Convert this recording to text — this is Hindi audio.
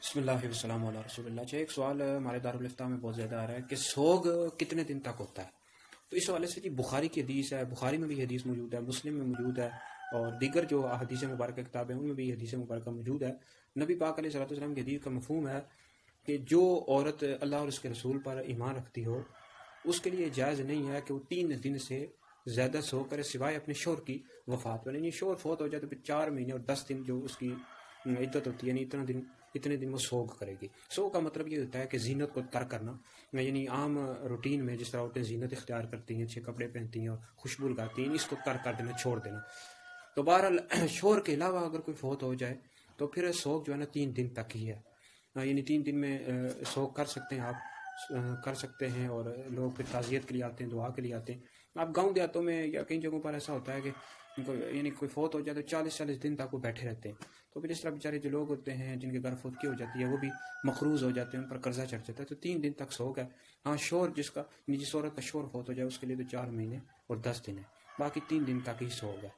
बिस्मिल्लाहिर्रहमानिर्रहीम वाला रसूलुल्लाह। अच्छा, एक सवाल हमारे दारुल इफ्ता में बहुत ज़्यादा आ रहा है कि सोग कितने दिन तक होता है। तो इस हवाले से जी बुखारी की हदीस है, बुखारी में भी हदीस मौजूद है, मुस्लिम में मौजूद है और दीगर जो हदीस मुबारक किताब है उनमें भी हदीस मुबारक मौजूद है। नबी पाक अलैहिस्सलाम की हदीस का मफहूम है कि जो औरत अल्लाह और उसके रसूल पर ईमान रखती हो उसके लिए जायज़ नहीं है कि वो 3 दिन से ज़्यादा सो करे सिवाय अपने शोर की वफ़ात पर। यानी शोर फौत हो जाए तो फिर 4 महीने और 10 दिन जो उसकी इद्दत होती है, यानी इतने दिन वो सोग करेगी। सोग का मतलब ये होता है कि जीनत को तर्क करना, यानी आम रूटीन में जिस तरह औरतें जीनत इख्तियार करती हैं, अच्छे कपड़े पहनती हैं और खुशबू लगाती हैं, इसको तर्क कर देना, छोड़ देना। तो बहरहाल शोर के अलावा अगर कोई फौत हो जाए तो फिर सोग जो है ना 3 दिन तक ही है। यानी 3 दिन में सोग कर सकते हैं आप, कर सकते हैं। और लोग फिर ताज़ियत के लिए आते हैं, दुआ के लिए आते हैं। आप गांव देहातों में या कई जगहों पर ऐसा होता है कि उनको यानी कोई फौत हो जाए तो 40-40 दिन तक वो बैठे रहते हैं। तो फिर इस तरह बेचारे जो लोग होते हैं जिनके घर फौतगी हो जाती है वो भी मकरूज़ हो जाते हैं, उन पर कर्जा चढ़ जाता है। तो 3 दिन तक सोग है। हाँ, शोर जिस औरत का शोर फौत हो जाए उसके लिए तो 4 महीने और 10 दिन है, बाकी 3 दिन तक ही सोग है।